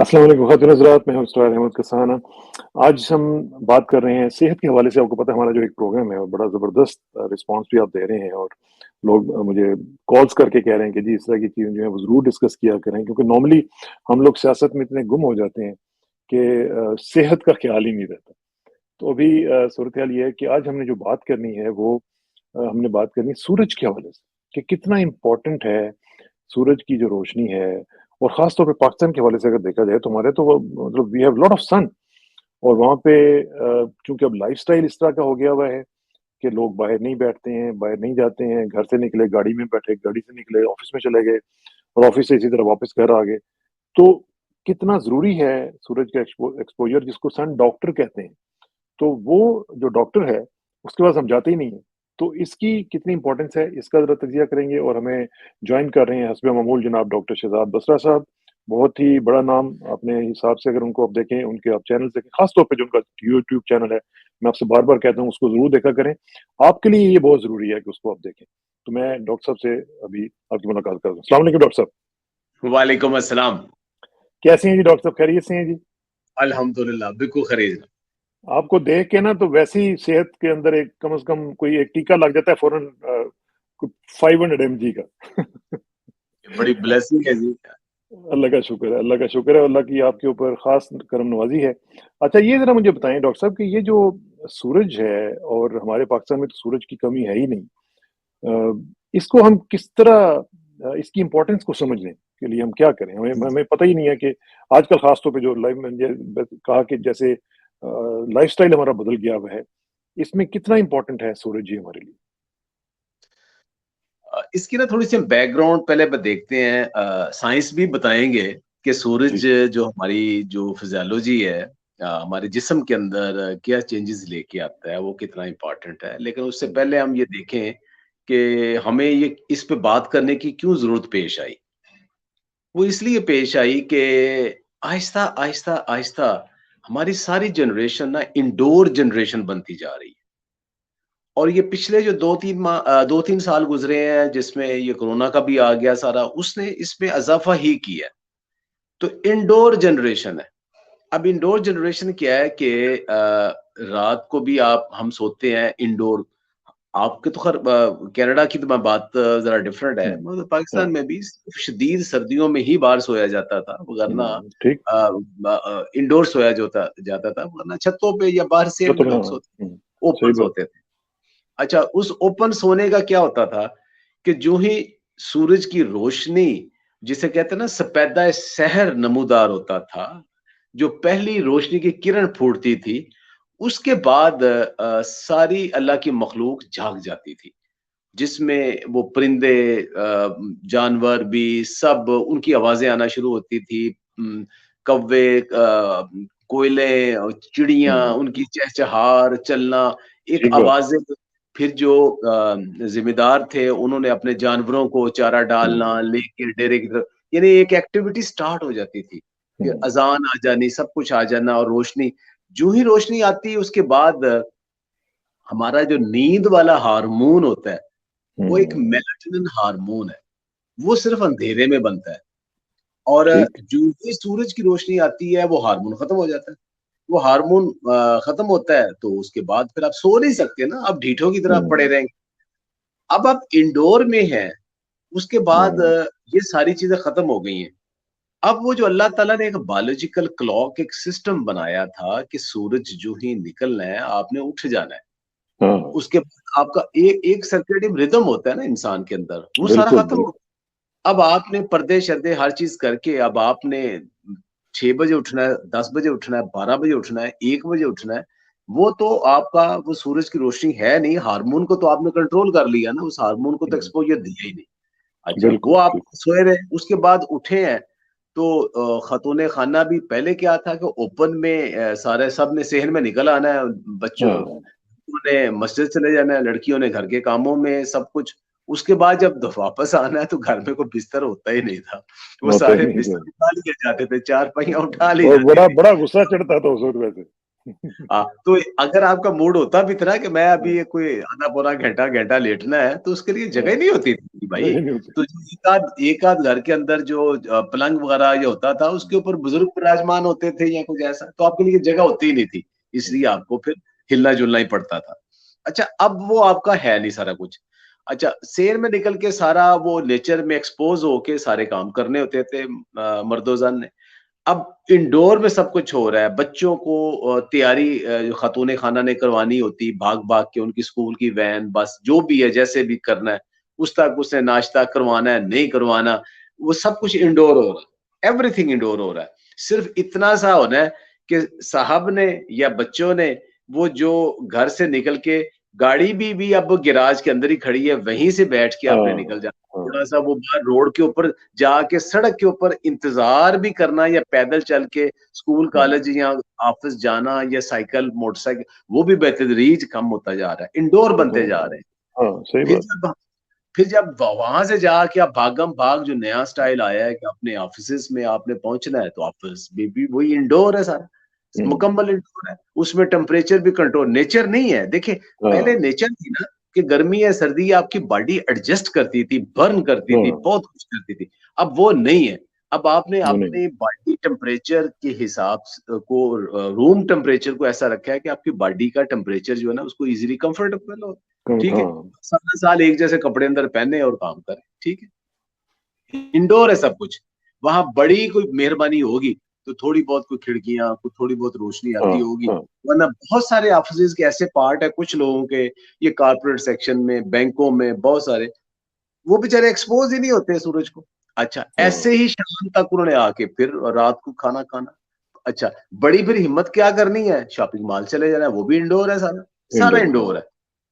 अस्सलाम वालेकुम ख़ातिन हज़रात, मैं हूं उस्ताद अहमद कसाना। आज हम बात कर रहे हैं सेहत के हवाले से। आपको पता है हमारा जो एक प्रोग्राम है और बड़ा ज़बरदस्त रिस्पॉन्स भी आप दे रहे हैं और लोग मुझे कॉल्स करके कह रहे हैं कि जी इस तरह की चीज़ें जो है वो ज़रूर डिस्कस किया करें, क्योंकि नॉर्मली हम लोग सियासत में इतने गुम हो जाते हैं कि सेहत का ख़्याल ही नहीं रहता। तो अभी सूरत हाल ये है कि आज हमने जो बात करनी है वो हमने बात करनी है सूरज के हवाले से, कि कितना इम्पोर्टेंट है सूरज की जो रोशनी है। और ख़ास तौर पे पाकिस्तान के हवाले से अगर देखा जाए तो हमारे तो वो मतलब वी हैव लॉट ऑफ सन। और वहाँ पे चूँकि अब लाइफ़स्टाइल इस तरह का हो गया हुआ है कि लोग बाहर नहीं बैठते हैं, बाहर नहीं जाते हैं, घर से निकले गाड़ी में बैठे, गाड़ी से निकले ऑफ़िस में चले गए और ऑफ़िस से इसी तरह वापस घर आ गए। तो कितना ज़रूरी है सूरज का एक्सपोज़र, जिसको सन डॉक्टर कहते हैं। तो वो जो डॉक्टर है, उसके पास हम जाते ही नहीं हैं। तो इसकी कितनी इम्पोर्टेंस है, इसका ज़रा तज़किया करेंगे। और हमें जॉइन कर रहे हैं हस्बे मामूल जनाब डॉक्टर शहज़ाद बसरा साहब। बहुत ही बड़ा नाम अपने हिसाब से, अगर उनको आप देखें, उनके आप चैनल देखें, ख़ास तौर पे जो उनका यूट्यूब चैनल है, मैं आपसे बार-बार कहता हूँ उसको ज़रूर देखा करें। आपके लिए ये बहुत ज़रूरी है कि उसको आप देखें। तो मैं डॉक्टर साहब से अभी आपकी मुलाकात करता हूँ। अस्सलाम वालेकुम डॉक्टर साहब। वालेकुम अस्सलाम। कैसे हैं जी डॉक्टर साहब, खैरियत से हैं जी? अल्हम्दुलिल्लाह बिल्कुल खरीद। आपको देख के ना तो वैसे ही सेहत के अंदर एक कम से कम कोई एक टीका लग जाता है फ़ौरन 500 एमजी का। बड़ी ब्लेसिंग है जी। अल्लाह का शुक्र है, अल्लाह का शुक्र है, अल्लाह की आपके ऊपर ख़ास करम नवाज़ी है। अच्छा, ये ज़रा मुझे बताएँ डॉक्टर साहब कि ये जो सूरज है, और हमारे पाकिस्तान में तो सूरज की कमी है ही नहीं। इसको हम किस तरह इसकी इम्पोर्टेंस को समझने के लिए हम क्या करें? हमें हमें पता ही नहीं है कि आजकल ख़ास तौर पे जो लाइफ में कहा कि जैसे लाइफ़स्टाइल हमारा बदल गया हुआ है, इसमें कितना इम्पोर्टेंट है सूरज जी हमारे लिए? इसकी ना थोड़ी-सी हम बैकग्राउंड पहले देखते हैं। साइंस भी बताएँगे कि जी, सूरज जो हमारी जो फिज़ियोलॉजी है, हमारे जिस्म के अंदर क्या चेंजेस लेके आता है, वो कितना इम्पोर्टेंट है। लेकिन उससे जी, पहले हम ये देखें कि हमें ये इस पे बात करने की क्यों ज़रूरत पेश आई? वो इसलिए पेश आई कि आहिस्ता, आहिस्ता, आहिस्ता हमारी सारी जनरेशन ना इंडोर जनरेशन बनती जा रही है। और ये पिछले जो 2-3 साल गुज़रे हैं, जिसमें ये कोरोना का भी आ गया सारा, उसने इसमें इज़ाफ़ा ही किया है। तो इंडोर जनरेशन है। अब इंडोर जनरेशन क्या है कि रात को भी आप हम सोते हैं इंडोर। आपके तो ख़ैर कनाडा की तो मैं बात ज़रा डिफरेंट है। हुँ, मतलब पाकिस्तान हाँ, में भी शदीद सर्दियों में ही बाहर सोया जाता था, वरना ठीक। इंडोर सोया जोता जाता था, वरना छतों पे या बाहर वो सेल तो में मैं लोग हाँ, सोते, हुँ, ओपन सही बात। सोते थे। अच्छा, उस ओपन सोने का क्या होता था कि जो ही सूरज की रोशनी, जिसे कहते हैं ना सफेदा सहर नमूदार होता था, जो पहली रोशनी की किरण फूटती थी, उसके बाद सारी अल्लाह की मखलूक जाग जाती थी। जिसमें वो परिंदे, जानवर भी सब उनकी आवाज़ें आना शुरू होती थी। कौवे, कोयलें और चिड़ियाँ, हुँ, उनकी चहचहार, चलना, एक ठीक बात। आवाज़ें। फिर जो ज़िम्मेदार थे, उन्होंने अपने जानवरों को चारा हुँ, डालना, लेके डेरे की तरफ, यानी एक एक्टिविटी स्टार्ट हो जाती थी। फिर हुँ, अज़ान आ जानी, सब कुछ आ जाना और रोशनी। जो ही रोशनी आती है, उसके बाद हमारा जो नींद वाला हार्मोन होता है, वो एक हुँ, मेलाटोनिन हार्मोन है, वो सिर्फ़ अंधेरे में बनता है। और ठीक। जो ही सूरज की रोशनी आती है, वो हार्मोन खत्म हो जाता है। वो हार्मोन खत्म होता है, तो उसके बाद फिर आप सो नहीं सकते ना, आप ढीठों की तरह पड़े हुँ, रहेंगे। अब आप इंडोर में हैं, उसके बाद हुँ, ये सारी चीज़ें खत्म हो गई हैं। अब वो जो अल्लाह ताला ने एक बायोलॉजिकल क्लॉक, एक सिस्टम बनाया था कि सूरज जो ही निकलना है, आपने उठ जाना है। हाँ, उसके बाद आपका एक सर्केडियन रिदम होता है ना इंसान के अंदर, वो सारा बिल्कुल, खत्म हो। बिल्कुल। अब आपने पर्दे-शर्दे हर चीज़ करके, अब आपने 6 बजे उठना है, 10 बजे उठना है, 12 बजे उठना है, 1 बजे उठना है। वो तो आपका वो सूरज की रोशनी है नहीं, हार्मोन को तो आपने कंट्रोल कर लिया ना, उस हार्मोन को तो हुँ, एक्सपोज़र दिया ही नहीं। अच्छा, वो बिल्कुल, आप बिल्कुल। सोए रहे, उसके बाद उठे हैं, तो ख़ातून-ए-ख़ाना भी पहले क्या था कि ओपन में सारे सब ने सेहर में निकल आना है, बच्चों हाँ, ने मस्जिद चले जाना है, लड़कियों ने घर के कामों में सब कुछ। उसके बाद जब वापस आना है तो घर में कोई बिस्तर होता ही नहीं था। वो होता ही सारे नहीं था। बिस्तर उठा लिए जाते थे, चारपाइयाँ उठा ली और जाती बड़ा थी। बड़ा गुस्सा चढ़ता था उस वक़्त वैसे। तो अगर आपका मूड होता भी था ना कि मैं अभी ये कोई आधा पौना घंटा लेटना है, तो उसके लिए जगह ही नहीं होती थी भाई। जगह नहीं होती। तो जो एक आध घर के अंदर जो पलंग वगैरह ये होता था, उसके ऊपर बुजुर्ग विराजमान होते थे या कुछ ऐसा, तो आपके लिए जगह होती ही नहीं थी, इसलिए आपको फिर हिलना जुलना ही पड़ता था। अच्छा, अब वो आपका है नहीं सारा कुछ। अच्छा, शहर में निकल के सारा वो नेचर में एक्सपोज होके सारे काम करने होते थे मर्दोजन ने। अब इंडोर में सब कुछ हो रहा है। बच्चों को तैयारी जो खातून खाना ने करवानी होती, भाग-भाग के उनकी स्कूल की वैन, बस जो भी है, जैसे भी करना है, उस तक उसने नाश्ता करवाना है, नहीं करवाना, वो सब कुछ इंडोर हो रहा है। एवरीथिंग इंडोर हो रहा है। सिर्फ इतना सा होना है कि साहब ने या बच्चों ने वो जो घर से निकल के गाड़ी भी अब गैराज के अंदर ही खड़ी है, वहीं से बैठ के आपने हाँ, निकल जाना। हाँ, थोड़ा-सा वो बाहर रोड के ऊपर जाके सड़क के ऊपर इंतजार भी करना या पैदल चल के स्कूल हाँ, कॉलेज या ऑफिस जाना या साइकिल मोटरसाइकिल, वो भी बेतदरीज कम होता जा रहा है, इंडोर बनते जा रहे हैं। हाँ, सही फिर बात। जब फिर जब वहां से जाके आप भागम भाग जो नया स्टाइल आया है कि अपने ऑफिस में आपने पहुंचना है, तो ऑफिस भी वही इंडोर है सारा, मुकम्मल इंडोर है। उसमें टेम्परेचर भी कंट्रोल, नेचर नहीं है। देखिए, पहले हाँ, नेचर थी ना कि गर्मी है सर्दी है, आपकी बॉडी एडजस्ट करती थी, बर्न करती थी, हाँ, बहुत कुछ करती थी। अब वो नहीं है। अब आपने वो नहीं। अपने बॉडी टेम्परेचर के हिसाब को, रूम टेम्परेचर को ऐसा रखा है कि आपकी बॉडी का टेम्परेचर जो है ना, उसको इजीली कंफर्टेबल हो। ठीक है, हाँ, सारा साल एक जैसे कपड़े अंदर पहने और काम करे, ठीक है। इंडोर है सब कुछ। वहां बड़ी कोई मेहरबानी होगी तो थोड़ी बहुत कोई खिड़कियां, कोई थोड़ी बहुत रोशनी हाँ, आती होगी, हाँ, वरना बहुत सारे ऑफिस के ऐसे पार्ट है कुछ लोगों के, ये कारपोरेट सेक्शन में, बैंकों में, बहुत सारे, वो बेचारे एक्सपोज ही नहीं होते सूरज को। अच्छा, ऐसे हाँ, ही शाम तक उन्होंने आके फिर रात को खाना खाना। अच्छा, बड़ी फिर हिम्मत क्या करनी है, शॉपिंग मॉल चले जाना है, वो भी इंडोर है सारा, सारा इंडोर, हाँ, इंडोर है।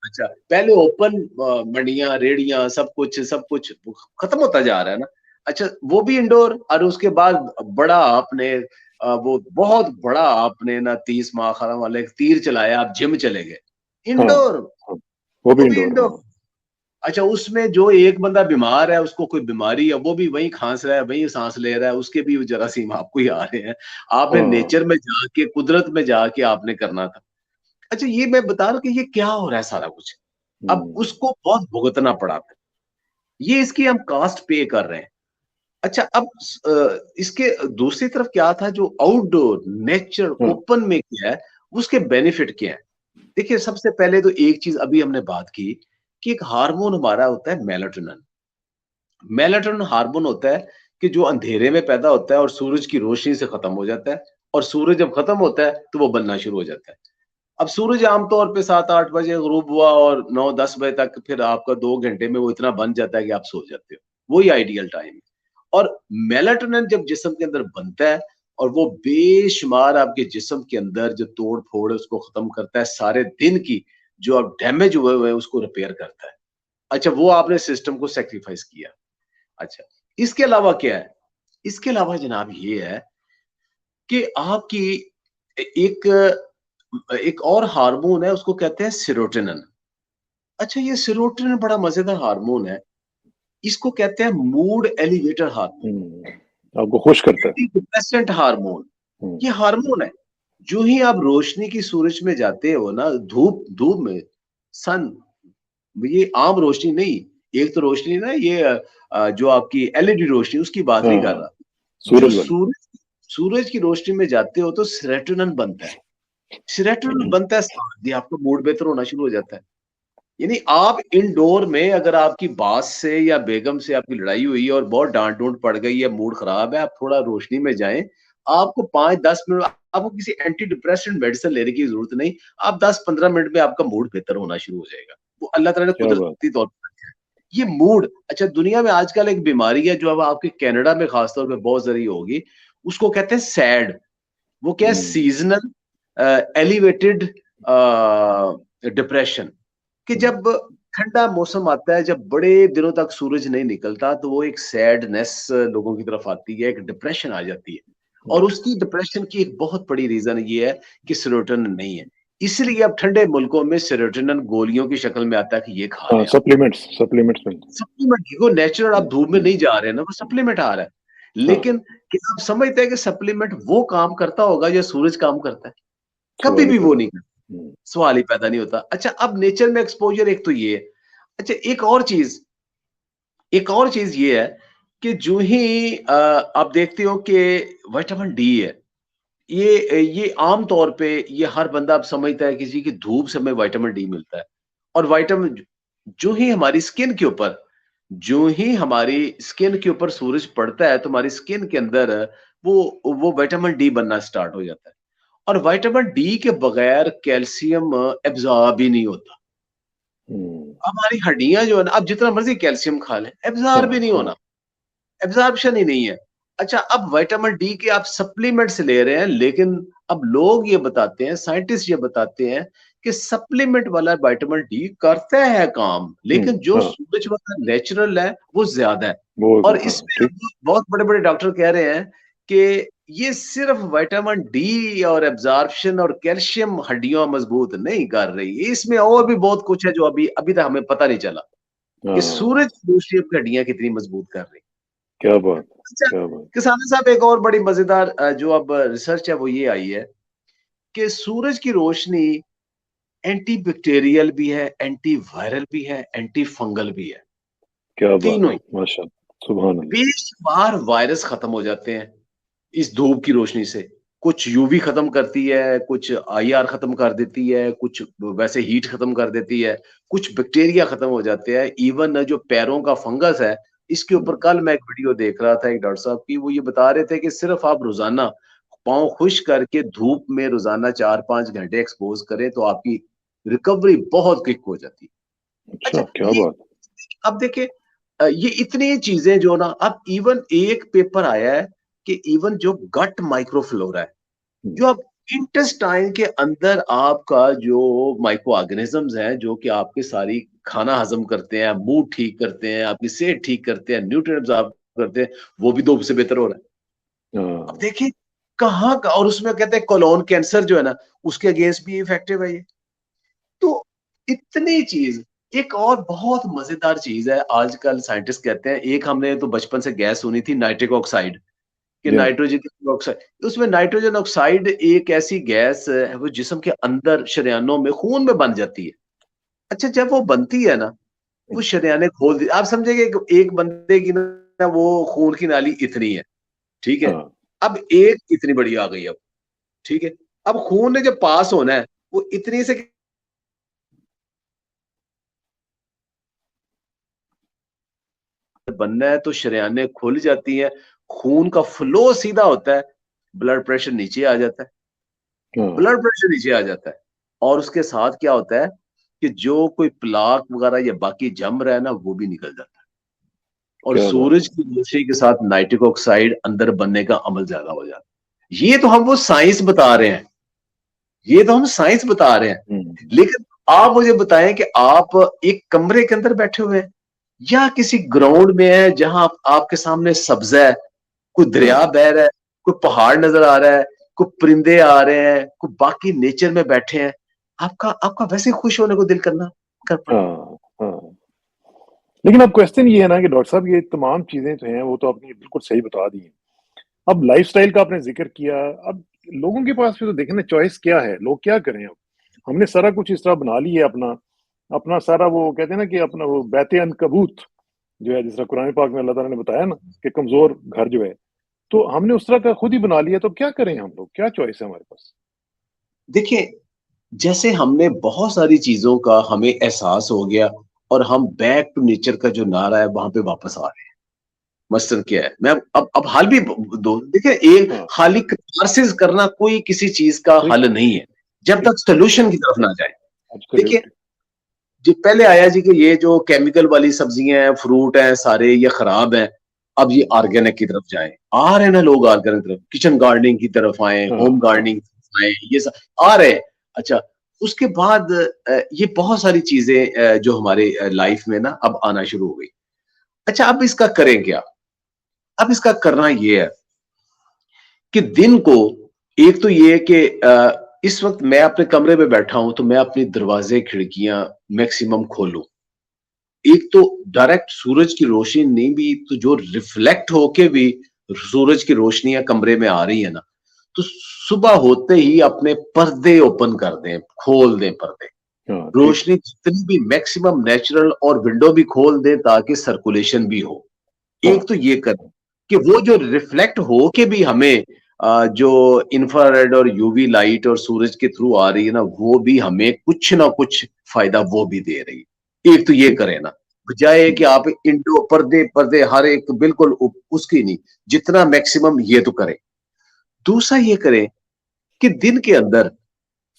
अच्छा, पहले ओपन मंडियां, रेड़ियां, सब कुछ खत्म होता जा रहा है ना। अच्छा, वो भी इंडोर, और उसके बाद बड़ा आपने वो बहुत बड़ा आपने ना 30 माह खरम वाले तीर चलाया, आप जिम चले गए, हाँ, इंडोर, हाँ, वो भी वो भी इंडोर, इंडोर। हाँ, अच्छा, उसमें जो एक बंदा बीमार है, उसको कोई बीमारी है, वो भी वहीं खांस रहा है, वहीं सांस ले रहा है, उसके भी जरासीम आपको ही आ रहे हैं। आपने हाँ, नेचर में जाके, कुदरत में जाके आपने करना था। अच्छा, ये मैं बता रहा हूँ कि ये क्या हो रहा है सारा कुछ। अब हम्म, उसको बहुत भुगतना पड़ा था। ये इसकी हम कॉस्ट पे कर रहे हैं। अच्छा, अब इसके दूसरी तरफ क्या था, जो आउटडोर नेचर हाँ, ओपन में किया है, उसके बेनिफिट क्या है? देखिए, सबसे पहले तो एक चीज अभी हमने बात की कि एक हार्मोन हमारा होता है मेलाटोनिन। मेलाटोनिन हार्मोन होता है कि जो अंधेरे में पैदा होता है और सूरज की रोशनी से खत्म हो जाता है, और सूरज जब खत्म होता है तो वो बनना शुरू हो जाता है। अब सूरज आमतौर पे 7-8 बजे गुरूब हुआ और 9-10 बजे तक फिर आपका 2 घंटे में वो इतना बन जाता है कि आप सो जाते हो। वही आइडियल टाइम है। और मेलाटोनिन जब जिस्म के अंदर बनता है और वो बेशुमार आपके जिस्म के अंदर जो तोड़-फोड़ है उसको खत्म करता है, सारे दिन की जो अब डैमेज हुए हुए हैं उसको रिपेयर करता है। अच्छा, वो आपने सिस्टम को सैक्रिफाइस किया। अच्छा, इसके अलावा क्या है? इसके अलावा जनाब ये है कि आपकी एक एक और हार्मोन है, उसको कहते हैं सेरोटोनिन। अच्छा, ये सेरोटोनिन बड़ा मजेदार हार्मोन है। इसको कहते हैं मूड एलिवेटर हार्मोन, आपको खुश करता है। Anti depressant hormone. हम्म, ये हार्मोन है। जो ही आप रोशनी की सूरज में जाते हो ना, धूप धूप में, सन, ये आम रोशनी नहीं, एक तो रोशनी ना ये जो आपकी एलईडी रोशनी, उसकी बात नहीं कर हाँ, रहा। जो सूरज वाली। सूरज सूरज की रोशनी में जाते हो तो सेरोटोनिन बनता है। सेरोटोनिन बनता है, साथ ही आपका मूड बेहतर होना शुरू हो जाता है। यानी आप इंडोर में अगर आपकी बॉस से या बेगम से आपकी लड़ाई हुई है और बहुत डांट-डूंट पड़ गई है, मूड खराब है, आप थोड़ा रोशनी में जाएँ, आपको 5-10 मिनट, आपको किसी एंटी डिप्रेसेंट मेडिसिन लेने की ज़रूरत नहीं। आप 10-15 मिनट में आपका मूड बेहतर होना शुरू हो जाएगा। वो अल्लाह ताला ने क्या बात। कुदरती तौर पर रखा है। ये मूड, अच्छा, दुनिया में आजकल एक बीमारी है जो अब आपके कनाडा में खास तौर पे बहुत ज़्यादा होगी, उसको कहते हैं सैड। वो क्या है, हम्म, सीज़नल एलिवेटेड डिप्रेशन। कि हम्म, जब ठंडा मौसम आता है, जब बड़े दिनों तक सूरज नहीं निकलता, तो वो एक सैडनेस लोगों की तरफ आती है, एक डिप्रेशन आ जाती है। और उसकी डिप्रेशन की एक बहुत बड़ी रीजन ये है कि सेरोटोनिन नहीं है। इसलिए अब ठंडे मुल्कों में सेरोटोनिन गोलियों की शक्ल में आता है कि ये खा हाँ, लें आप। सप्लीमेंट्स सप्लीमेंट्स मिलते सप्लीमेंट, वो नेचुरल, आप धूप में हैं। नहीं जा रहे हैं ना, वो सप्लीमेंट आ रहा है। हाँ, लेकिन क्या आप समझते हैं कि सप्लीमेंट वो काम करता होगा जो सूरज काम करता है? कभी सवाल ही भी वो पैदा नहीं नहीं। करते, सवाल ही पैदा नहीं होता। अच्छा, अब नेचर में एक्सपोजर एक तो ये है। अच्छा, एक और चीज ये है कि जो ही आप देखते हो कि विटामिन डी है, ये आम तौर पे ये हर बंदा अब समझता है किसी की धूप से हमें विटामिन डी मिलता है। और विटामिन जो ही हमारी स्किन के ऊपर जो ही हमारी स्किन के ऊपर सूरज पड़ता है तो हमारी स्किन के अंदर वो विटामिन डी बनना स्टार्ट हो जाता है। और विटामिन डी के बगैर कैल्शियम एब्जॉर्ब ही नहीं होता। हम्म, हमारी हड्डियां जो है ना, आप जितना मर्जी कैल्शियम खा लें, हाँ एब्जॉर्ब ही नहीं हाँ। होना, एब्जॉर्प्शन ही नहीं है। अच्छा, अब विटामिन डी के आप सप्लीमेंट्स ले रहे हैं, लेकिन अब लोग ये बताते हैं, साइंटिस्ट ये बताते हैं कि सप्लीमेंट वाला विटामिन डी करता है काम, लेकिन जो हाँ, सूरज वाला नेचुरल है वो ज्यादा है। और हाँ इसमें ठीक। अब बहुत बड़े बड़े डॉक्टर कह रहे हैं कि ये सिर्फ विटामिन डी और एब्जॉर्प्शन और कैल्शियम हड्डियां मजबूत नहीं कर रही, इसमें और भी बहुत कुछ है जो अभी अभी तक हमें पता नहीं चला कि हाँ, सूरज की रोशनी अपनी हड्डियां कितनी मजबूत कर रही। क्या बात, अच्छा, क्या बात। किसाना साहब, एक और बड़ी मजेदार जो अब रिसर्च है वो ये आई है कि सूरज की रोशनी एंटी बैक्टीरियल भी है, एंटी वायरल भी है, एंटी फंगल भी है, क्या बात तीनों है, ही। माशाल्लाह, सुभान अल्लाह। बेशुमार वायरस खत्म हो जाते हैं इस धूप की रोशनी से। कुछ यूवी खत्म करती है, कुछ आईआर खत्म कर देती है, कुछ वैसे हीट खत्म कर देती है, कुछ बैक्टीरिया खत्म हो जाते हैं। इवन जो पैरों का फंगस है, इसके ऊपर कल मैं एक वीडियो देख रहा था एक डॉक्टर साहब की, वो ये बता रहे थे कि सिर्फ आप रोजाना पाँव खुश करके धूप में रोजाना 4-5 घंटे एक्सपोज करें तो आपकी रिकवरी बहुत क्विक हो जाती है। अच्छा, अच्छा, क्या ये बात। अब देखिए, ये इतनी चीजें जो ना, अब इवन एक पेपर आया है कि इवन जो गट माइक्रोफ्लोरा है, हम्म, जो अब इंटेस्टाइन के अंदर आपका जो माइक्रो ऑर्गेनिजम्स हैं जो कि आपकी सारी खाना हजम करते हैं, मूड ठीक करते हैं, आपकी सेहत ठीक करते हैं, न्यूट्रिएंट्स आप करते हैं, वो भी धूप से बेहतर हो रहा है। अब हाँ, देखिए कहाँ का, और उसमें कहते हैं कोलोन कैंसर जो है ना, उसके अगेंस्ट भी इफेक्टिव है ये। तो इतनी चीज, एक और बहुत मजेदार चीज है, आजकल साइंटिस्ट कहते हैं, एक हमने तो बचपन से गैस सुनी थी नाइट्रिक ऑक्साइड, कि जी, नाइट्रोजन ऑक्साइड, उसमें नाइट्रोजन ऑक्साइड एक ऐसी गैस है वो जिस्म के अंदर शरेयानों में खून में बन जाती है। अच्छा, जब वो बनती है ना, वो शरेयाने खोल दी, आप समझेंगे एक बंदे की ना वो खून की नाली इतनी है, ठीक है। हाँ, अब एक इतनी बड़ी आ गई अब, ठीक है। अब खून ने जब पास होना है, वो इतनी से बनना है तो शरेयानें खुल जाती हैं, खून का फ्लो सीधा होता है, ब्लड प्रेशर नीचे आ जाता है, हाँ, ब्लड प्रेशर नीचे आ जाता है। और उसके साथ क्या होता है कि जो कोई प्लाक वगैरह या बाकी जम रहा है ना, वो भी निकल जाता है। और क्या बात सूरज है। की रोशनी के साथ नाइट्रिक ऑक्साइड अंदर बनने का अमल ज्यादा हो जाता है। ये तो हम वो साइंस बता रहे हैं, ये तो हम साइंस बता रहे हैं। हम्म, लेकिन आप मुझे बताएं कि आप एक कमरे के अंदर बैठे हुए हैं या किसी ग्राउंड में है जहां आपके सामने सब्ज है, कोई दरिया हाँ, बह रहा है, कोई पहाड़ नजर आ रहा है, कोई परिंदे आ रहे हैं, कोई बाकी नेचर में बैठे हैं, आपका आपका वैसे ही खुश होने को दिल करना कर पड़े। हाँ, हाँ। लेकिन अब क्वेश्चन ये है ना कि डॉक्टर साहब ये तमाम चीजें जो हैं वो तो आपने बिल्कुल सही बता दी हैं। अब लाइफस्टाइल का आपने जिक्र किया। अब लोगों के पास भी तो देखें ना, चॉइस क्या है, लोग क्या करें अब। हमने सारा कुछ इस तरह बना लिया है अपना, अपना सारा वो कहते हैं ना कि अपना वो बैते अनकबूत जो है, जिस तरह कुरान पाक में अल्लाह ताला ने बताया ना कि कमजोर घर जो है, तो हमने उस तरह का खुद ही बना लिया। तो क्या करें हम लोग, क्या चॉइस है हमारे पास। देखिए, जैसे हमने बहुत सारी चीजों का हमें एहसास हो गया और हम बैक टू नेचर का जो नारा है वहां पे वापस आ रहे हैं। मसलन क्या है, मैं अब हाल भी दो देखिए, एक हाँ, खाली कैटारसिस करना कोई किसी चीज का ठीक, हल नहीं है जब ठीक, तक सोल्यूशन की तरफ ना जाए। देखिए, एब्सोल्युटली। जी पहले आया जी कि ये जो केमिकल वाली सब्जियां हैं, फ्रूट हैं, सारे ये खराब हैं, अब ये ऑर्गेनिक की तरफ जाएं। आ रहे हैं ना लोग ऑर्गेनिक तरफ, किचन गार्डनिंग की तरफ आए, हाँ, होम हाँ, गार्डनिंग की तरफ आए, ये सब आ रहे हैं। अच्छा, उसके बाद ये बहुत सारी चीजें जो हमारे लाइफ में ना अब आना शुरू हो गई। अच्छा, अब इसका करें क्या? अब इसका करना ये है कि दिन को, एक तो ये है कि इस वक्त मैं अपने कमरे में बैठा हूं तो मैं अपनी दरवाजे खिड़कियां मैक्सिमम खोलूं। एक तो डायरेक्ट सूरज की रोशनी नहीं भी तो जो रिफ्लेक्ट होके भी सूरज की रोशनियां कमरे में आ रही है ना, तो सुबह होते ही अपने पर्दे ओपन कर दें, खोल दें पर्दे। हाँ, ठीक। रोशनी जितनी भी मैक्सिमम नेचुरल, और विंडो भी खोल दें ताकि सर्कुलेशन भी हो। हाँ, एक तो ये करें कि वो जो रिफ्लेक्ट हो के भी हमें जो इंफ्रारेड और यूवी लाइट और सूरज के थ्रू आ रही है ना, वो भी हमें कुछ ना कुछ फायदा वो भी दे रही है। एक तो ये ठीक। करें ना, बजाय कि आप इंडो पर्दे पर्दे हर एक बिल्कुल उसकी नहीं, जितना मैक्सिमम ये तो करें। दूसरा ये करें कि दिन के अंदर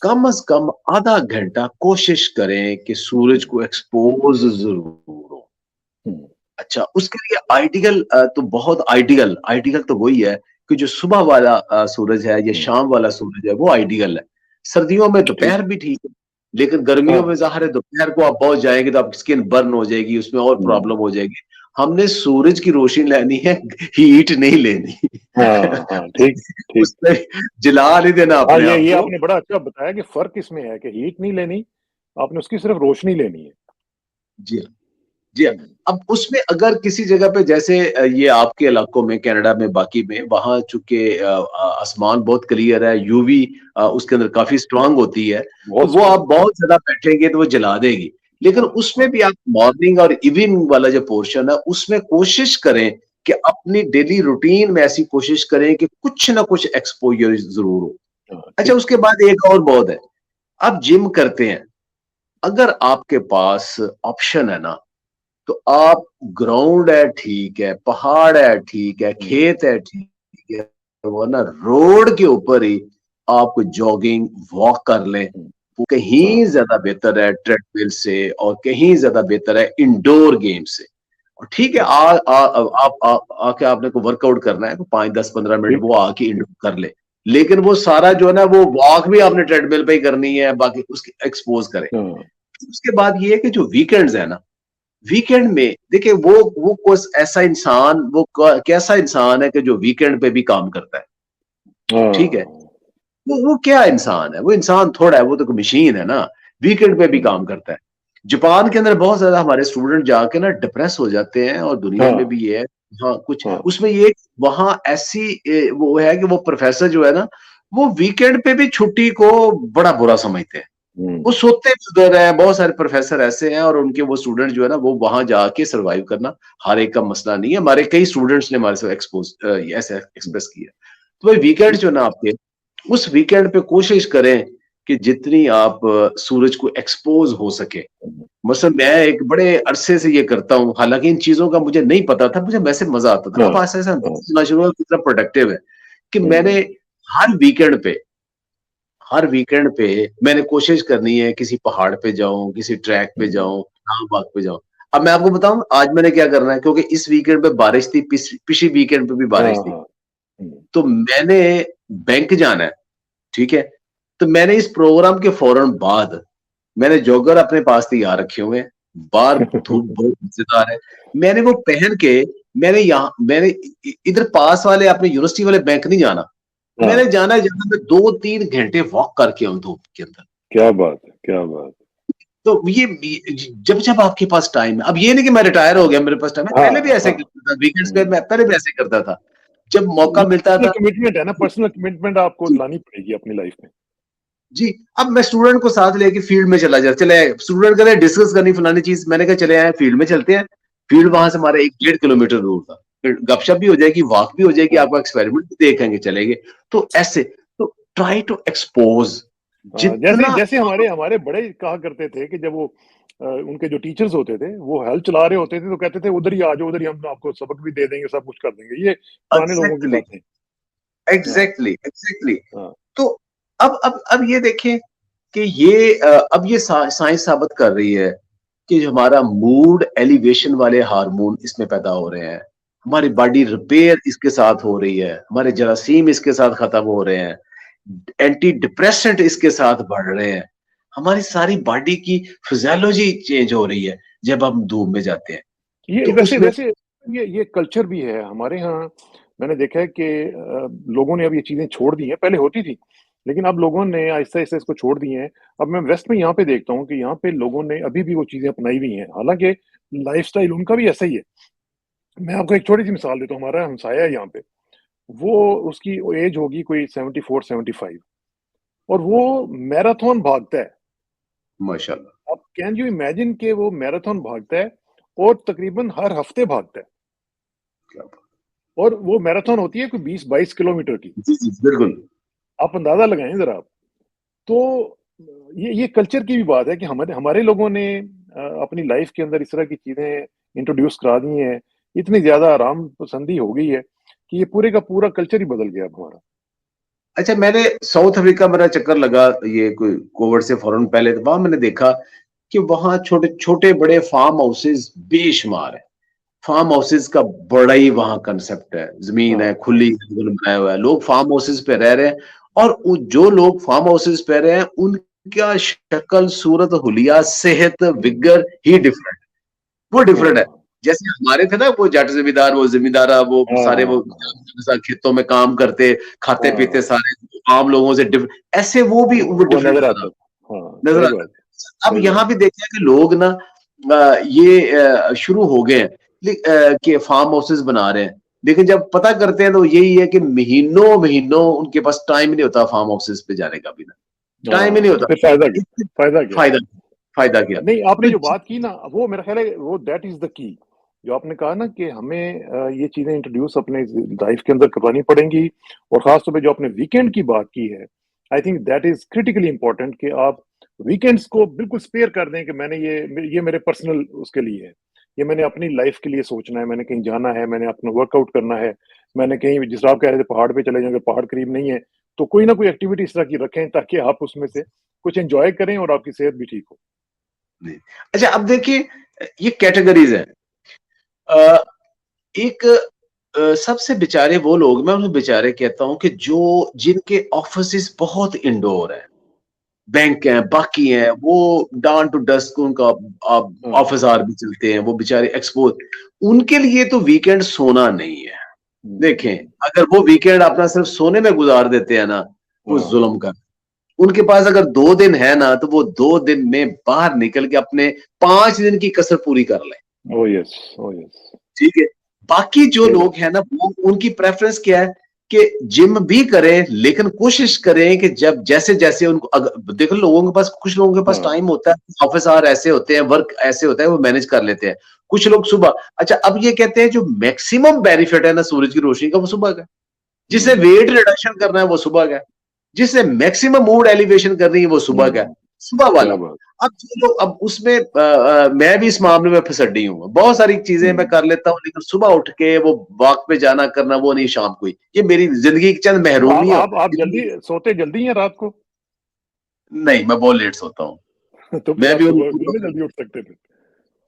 कम से कम आधा घंटा कोशिश करें कि सूरज को एक्सपोज जरूर हो। हुँ, अच्छा, उसके लिए आइडियल तो बहुत आइडियल आइडियल तो वही है कि जो सुबह वाला सूरज है या हुँ, शाम वाला सूरज है वो आइडियल है। सर्दियों में ठीक। दोपहर भी ठीक है, लेकिन गर्मियों हाँ, में ज़ाहिर है दोपहर को आप पहुँच जाएँगे तो आपकी स्किन बर्न हो जाएगी, उसमें और हुँ, प्रॉब्लम हो जाएगी। हमने सूरज की रोशनी लेनी है, हीट नहीं लेनी। हाँ, हाँ, ठीक, ठीक। उसमें जला नहीं देना हाँ, अपने आप ये को। आपने बड़ा अच्छा बताया कि फ़र्क इसमें है कि हीट नहीं लेनी, आपने उसकी सिर्फ़ रोशनी लेनी है। जी हाँ। जी हाँ। हुँ, अब उसमें अगर किसी जगह पे जैसे ये आपके इलाकों में, कनाडा में, बाकी में, वहाँ चूँकि आसमान बहुत क्लियर है, यूवी उसके अंदर काफ़ी स्ट्रॉन्ग होती है, तो बहुत वो आप स्ट्रॉन्ग। बहुत ज़्यादा बैठेंगे तो वो जला देगी। लेकिन हाँ, उसमें हाँ, भी आप मॉर्निंग और इवनिंग वाला जो पोर्शन है, उसमें कोशिश करें कि अपनी डेली रूटीन में ऐसी कोशिश करें कि कुछ ना कुछ एक्सपोज़र ज़रूर हो। हाँ, अच्छा, ठीक। उसके बाद एक और बहुत है, आप जिम करते हैं, अगर आपके पास ऑप्शन है ना, तो आप ग्राउंड है ठीक है, पहाड़ है ठीक है, हुँ, खेत है ठीक है, वरना रोड के ऊपर ही आप जॉगिंग वॉक कर लें, हुँ, वो कहीं हाँ, ज्यादा बेहतर है ट्रेडमिल से, और कहीं ज्यादा बेहतर है इंडोर गेम से। और ठीक है, हाँ, आप आके आपने को वर्कआउट करना है तो 5 10 15 मिनट ठीक, वो आके ठीक। इंडोर कर ले, लेकिन वो सारा जो है ना वो वॉक भी आपने ट्रेडमिल पे ही करनी है, बाकी उसकी एक्सपोज करें। हाँ, उसके बाद ये है कि जो वीकेंड्स है ना, वीकेंड में देखिए वो कुछ ऐसा इंसान, कैसा इंसान है कि जो वीकेंड पे भी काम करता है। ठीक है, हाँ, वो क्या इंसान है, वो इंसान थोड़ा है, वो तो कोई मशीन है ना, वीकेंड पे भी काम हुँ, करता है। जापान के अंदर बहुत ज्यादा हमारे स्टूडेंट जाके ना डिप्रेस हो जाते हैं, और दुनिया में हाँ, भी ये है। हाँ, कुछ हाँ, उसमें ये वहां ऐसी वो है कि वो प्रोफेसर जो है ना, वो वीकेंड पे भी छुट्टी को बड़ा बुरा समझते हैं। वो हुँ, सोते भी उधर है, बहुत सारे प्रोफेसर ऐसे हैं, और उनके वो स्टूडेंट जो है ना वो वहां जाके सरवाइव करना हर एक का मसला नहीं है। हमारे कई स्टूडेंट्स ने हमारे साथ ऐसे हुँ, एक्सप्रेस किया। तो भाई वीकेंड ठीक। जो है ना आपके, उस वीकेंड पे कोशिश करें कि जितनी आप सूरज को एक्सपोज हो सके। हुँ, मसलन मैं एक बड़े अरसे से ये करता हूँ, हालांकि इन चीजों का मुझे नहीं पता था, मुझे वैसे मजा आता था। हाँ, अब ऐसा ऐसा हाँ, समझना शुरू हुआ कितना प्रोडक्टिव है कि मैंने हुँ, हर वीकेंड पे हर वीकेंड पे मैंने कोशिश करनी है किसी पहाड़ पे जाऊं, किसी ट्रैक पे हुँ, जाऊं, नाव बाग पे जाऊं। अब मैं आपको बताऊं आज मैंने क्या करना है, क्योंकि इस वीकेंड पे बारिश थी, पिछली वीकेंड पे भी हाँ, बारिश थी, हाँ, हुँ, तो मैंने बैंक जाना है। ठीक है, तो मैंने इस प्रोग्राम के फौरन बाद मैंने जॉगर अपने पास तैयार रखे हुए हैं, बाहर धूप बहुत मजेदार है, मैंने वो पहन के मैंने इधर पास वाले अपने यूनिवर्सिटी वाले बैंक नहीं जाना, मैंने हाँ, जाना है जहां मैं 2 3 घंटे वॉक करके आऊं धूप के अंदर। क्या बात है, क्या बात है। तो ये जब जब आपके पास टाइम है, अब ये नहीं कि मैं रिटायर हो गया मेरे पास टाइम है, पहले भी हाँ, ऐसे हाँ, करता था, वीकेंड्स पे हुँ, मैं पहले भी ऐसे करता था, जब ये मौका मिलता पर्सनल था। कमिटमेंट है ना, पर्सनल कमिटमेंट आपको जी, लानी पड़ेगी अपनी लाइफ़ में। जी। अब मैं स्टूडेंट को साथ लेके फील्ड में चला जा चले आए, स्टूडेंट कह रहे डिस्कस करनी फलानी चीज, मैंने कहा चले आए फील्ड में चलते हैं। फील्ड हुँ, वहां से हमारे 1 1.5 किलोमीटर दूर था, फिर गपशप भी हो जाएगी, वॉक भी हो जाएगी, हाँ, आपका एक्सपेरिमेंट भी देखेंगे चलेंगे। तो ऐसे, तो ट्राई टू एक्सपोज हाँ, जैसे जितना। जैसे हमारे हमारे बड़े कहा करते थे कि जब वो उनके जो टीचर्स होते थे, वो हल चला रहे होते थे, तो कहते थे, "उधर ही आ जाओ, उधर ही हम आपको सबक भी दे देंगे, सब कुछ कर देंगे।" ये पुराने लोगों की एग्जैक्टली, बातें। हाँ, एग्जैक्टली, एग्जैक्टली। हाँ, तो अब ये देखें कि ये अब ये साइंस साबित कर रही है कि जो हमारा मूड एलिवेशन वाले हार्मोन इसमें पैदा हो रहे हैं, हमारी बॉडी रिपेयर इसके साथ हो रही है, हमारे जरासीम इसके साथ खत्म हो रहे हैं, एंटी डिप्रेसेंट इसके साथ बढ़ रहे हैं, हमारी सारी बॉडी की फिजियोलॉजी चेंज हो रही है जब हम धूप में जाते हैं। ये तो वैसे उसमें वैसे ये कल्चर भी है हमारे यहाँ। मैंने देखा है कि लोगों ने अब ये चीज़ें छोड़ दी हैं, पहले होती थी, लेकिन अब लोगों ने आहिस्ता-आहिस्ता इसको छोड़ दिए हैं। अब मैं वेस्ट में यहाँ पे देखता हूँ कि यहाँ पे लोगों ने अभी भी वो चीज़ें अपनाई हुई हैं, हालाँकि लाइफ़स्टाइल उनका भी ऐसा ही है। मैं आपको एक छोटी-सी मिसाल देता हूँ, हमारा हमसाया है यहाँ पे, वो उसकी एज होगी कोई 74-75 और वो मैराथन भागता है। माशाल्लाह। अब कैन यू इमेजिन कि वो मैराथन भागता है और तकरीबन हर हफ्ते भागता है क्या बात। और वो मैराथन होती है कोई 20-22 किलोमीटर की। जी, जी, बिल्कुल। आप अंदाजा लगाएं जरा आप। तो ये कल्चर की भी बात है कि हमारे हमारे लोगों ने अपनी लाइफ के अंदर इस तरह की चीजें इंट्रोड्यूस करा दी हैं, इतनी ज्यादा आराम पसंदी हो गई है कि ये पूरे का पूरा कल्चर ही बदल गया अब हमारा। अच्छा, मैंने साउथ अफ्रीका मेरा चक्कर लगा ये कोई कोविड से फौरन पहले, तो वहां मैंने देखा कि वहां छोटे छोटे बड़े फार्म हाउसेस बेशुमार है। फार्म हाउसेस का बड़ा ही वहां कंसेप्ट है, जमीन है हाँ, हाँ, खुली बनाया हुआ है, लोग फार्म हाउसेस पे रह रहे हैं। और जो लोग फार्म हाउसेस पे रहे हैं उनका शक्ल सूरत हुलिया सेहत विगर ही डिफरेंट, वो डिफरेंट है। हाँ, जैसे हमारे थे ना वो जाट जमींदार, वो जमींदारा, वो सारे वो हाँ, खेतों में काम करते, खाते पीते हाँ, सारे आम लोगों से ऐसे वो वो डिफरेंट नज़र नजर आता आता, था। हाँ, नजर सही आता बात, है। अब सही बात। यहाँ भी देखा कि लोग ना ये शुरू हो गए हैं कि फार्म हाउसेस बना रहे हैं, लेकिन जब पता करते हैं तो यही है कि महीनों महीनों उनके पास टाइम नहीं होता फार्म हाउसेस पे जाने का भी ना, टाइम ही नहीं हाँ, तो होता। फिर फ़ायदा क्या? फ़ायदा क्या? फायदा फायदा क्या? नहीं, आपने तो जो बात की ना, वो मेरा ख़्याल है वो दैट इज़ द की। जो आपने कहा ना कि हमें ये चीज़ें इंट्रोड्यूस अपने लाइफ़ के अंदर करवानी पड़ेंगी और ख़ास तौर पे जो आपने वीकेंड की बात की है, I think that is critically important कि आप वीकेंड्स को बिल्कुल स्पेयर कर दें कि मैंने ये मेरे पर्सनल उसके लिए है। ये मैंने अपनी लाइफ़ के लिए सोचना है, मैंने कहीं जाना है, मैंने अपना वर्कआउट करना है, मैंने कहीं जिस तरह आप कह रहे थे पहाड़ पे चले जाएँ, अगर पहाड़ करीब नहीं है, तो कोई ना कोई एक्टिविटी इस तरह की रखें ताकि आप उसमें से कुछ एन्जॉय करें और आपकी सेहत भी ठीक हो। जी। अच्छा, अब देखिए ये कैटेगरीज है। अ, एक सबसे बेचारे वो लोग, मैं उन्हें बेचारे कहता हूं कि जो जिनके ऑफिसेस बहुत इंडोर है, बैंक हैं, बाकी हैं, वो डाउन टू डस्क उनका हाँ। ऑफिस आवर भी चलते हैं, वो बेचारे एक्सपोज, उनके लिए तो वीकेंड सोना नहीं है। देखें, हुँ। अगर वो वीकेंड अपना सिर्फ सोने में गुजार देते हैं ना, वो जुल्म हाँ। कर, उनके पास अगर 2 दिन है ना, तो वो 2 दिन में बाहर निकल के अपने 5 दिन की कसर पूरी कर लें। Oh yes! Oh yes! ठीक है। बाकी जो सही लोग बात। हैं ना, वो उनकी प्रेफरेंस क्या है कि जिम भी करें, लेकिन कोशिश करें कि जब जैसे-जैसे उनको देखो, लोगों के पास, कुछ लोगों के पास हाँ। टाइम होता है, ऑफिस आवर ऐसे होते हैं, वर्क ऐसे होता है, वो मैनेज कर लेते हैं। कुछ लोग सुबह, अच्छा अब ये कहते हैं जो मैक्सिमम बेनिफिट है ना सूरज की रोशनी का, वो सुबह का है। जिसे हुँ। वेट रिडक्शन करना है वो सुबह का है। जिसे मैक्सिमम मूड एलिवेशन करनी है वो सुबह का है। हुँ। सुबह क्या वाला। बात! अब जो लोग, अब उसमें मैं भी इस मामले में फिसड्डी हूँ। बहुत सारी चीजें मैं हुँ। कर लेता हूँ, लेकिन सुबह उठ के वो वॉक पे जाना करना वो नहीं शाम को ही। ये मेरी जिंदगी की चंद तो आप महरूमियाँ। आप आप जल्दी सोते जल्दी हैं रात को? नहीं, मैं बहुत लेट सोता हूँ। तो फिर मैं आप भी सुबह क्यों नहीं जल्दी उठ सकते फिर?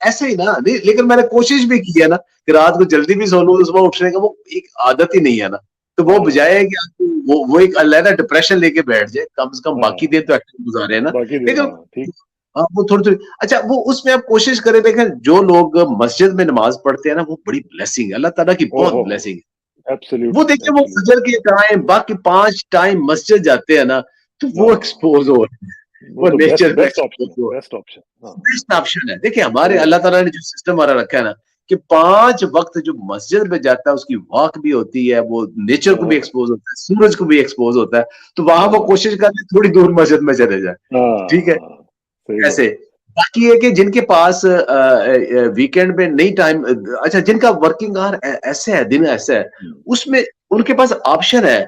ऐसे ही ना, नहीं, लेकिन मैंने कोशिश भी की है ना कि रात को जल्दी भी सो लूं, तो सुबह उठने का वो एक आदत ही नहीं है ना। तो वो बजाय है हाँ। कि आपको वो एक अलग डिप्रेशन लेके बैठ जाए, कम से कम बाकी दिन हाँ। तो एक्टिव गुजारे है ना। बाकी दिन लेकिन हाँ, ठीक। हाँ, वो थोड़ी थोड़ी, अच्छा वो उसमें आप कोशिश करें, देखें जो लोग मस्जिद में नमाज पढ़ते हैं ना, वो बड़ी ब्लेसिंग है, अल्लाह ताला की ओह बहुत हो हो! ब्लेसिंग है। वो एब्सोल्यूटली, देखिए, वो एब्सोल्यूटली। फजर के टाइम बाकी 5 टाइम मस्जिद जाते हैं ना, तो वो हाँ, एक्सपोज हो रहे हैं, वो वो तो बेस्ट नेचर को बेस्ट ऑप्शन एक्सपोज है, हो, बेस्ट ऑप्शन। हाँ, बेस्ट ऑप्शन है। देखिए, हमारे सही अल्लाह बात। ताला ने जो सिस्टम हमारा रखा है ना, कि 5 वक़्त जो मस्जिद में जाता है, उसकी वॉक भी होती है, वो नेचर को भी हाँ, एक्सपोज़ होता है, सूरज को भी एक्सपोज़ होता है, तो वहाँ वो हाँ, कोशिश करते हैं थोड़ी दूर मस्जिद में चले जाएँ। ठीक है? हाँ, सही ऐसे। बात। बाकी ये कि जिनके पास वीकेंड में नहीं टाइम, अच्छा जिनका वर्किंग आवर ऐसे है, दिन ऐसा है, हुँ। उसमें उनके पास ऑप्शन है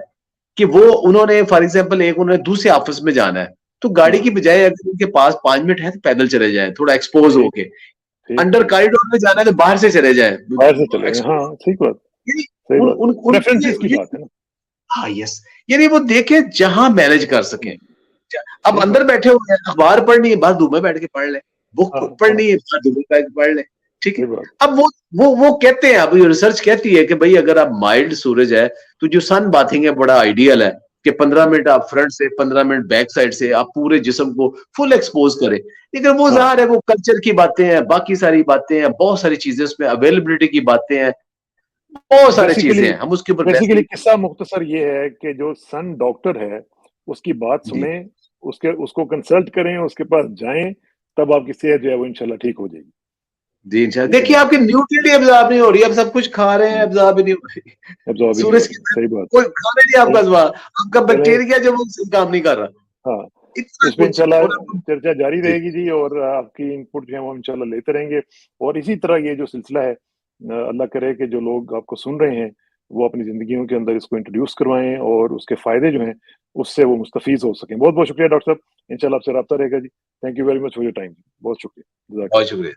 कि वो, उन्होंने फॉर एग्ज़ाम्पल एक उन्होंने दूसरे ऑफ़िस में जाना है, तो गाड़ी की हाँ, बजाय अगर उनके पास 5 मिनट है तो पैदल चले जाएँ, थोड़ा एक्सपोज़ ठीक, होके। ठीक, अंडर ठीक। कॉरिडोर में जाना है तो बाहर से चले जाएँ, बाहर से चले गए, एक्सपोज़, हाँ, ठीक बात, यानी सही उन बात। उन उनके प्रेफ़रेंसेस की लिए बात है ना। हाँ, यस, यानी वो देखें जहाँ मैनेज कर सकें। हुँ, अब ठीक अंदर बात। बैठे हुए हैं, अखबार पढ़नी है, बाहर धूप में बैठ के पढ़ लें। बुक हाँ, हाँ, पढ़नी है, बाहर धूप में बैठ के पढ़ लें। ठीक है? सही बात। अब वो कहते हैं, अब ये रिसर्च कहती है कि भई अगर आप माइल्ड सूरज है, तो जो सन बाथिंग है बड़ा आइडियल है कि 15 हुँ, मिनट आप फ्रंट से, 15 मिनट बैक साइड से आप पूरे जिस्म को फुल एक्सपोज़ करें। लेकिन वो हाँ, ज़ाहिर है, वो कल्चर की बातें हैं, बाकी सारी बातें हैं, बहुत सारी चीज़ें उसमें अवेलेबिलिटी की बातें हैं, बहुत सारी चीज़ें बेसिकली हैं। हम उसके ऊपर बहस बेसिकली नहीं। किस्सा मुख्तसर ये है कि जो सन डॉक्टर है, उसकी बात जी। सुनें, उसको कंसल्ट करें, उसके पास जाएँ, तब आपकी सेहत जो है वो इंशाल्लाह ठीक हो जाएगी। जी इंशाल्लाह। देखिए आपकी न्यूट्रिएंट एब्जॉर्ब नहीं हो रही, आप सब कुछ खा रहे हैं, एब्जॉर्ब ही नहीं हो रही। एब्जॉर्ब ही नहीं सूरज हो की रही, सही बात। कोई खाना नहीं आपका आपका चलें, बैक्टीरिया जो वो काम नहीं कर रहा। हाँ, इतना इस पे कुछ इंशाल्लाह और चर्चा जारी जी, रहेगी जी, और आपकी इनपुट जो है वो इंशाल्लाह लेते रहेंगे, और इसी तरह ये जो सिलसिला है, अल्लाह करे कि जो लोग आपको सुन रहे हैं, वो अपनी ज़िंदगियों के अंदर इसको इंट्रोड्यूस करवाएँ और उसके फ़ायदे जो हैं, उससे वो मुस्तफ़ीज़ हो सकें। बहुत-बहुत शुक्रिया डॉक्टर साहब, इंशाल्लाह आपसे राब्ता रहेगा जी। Thank you very much for your time. बहुत शुक्रिया। बहुत जज़ाकल्लाह। शुक्रिया।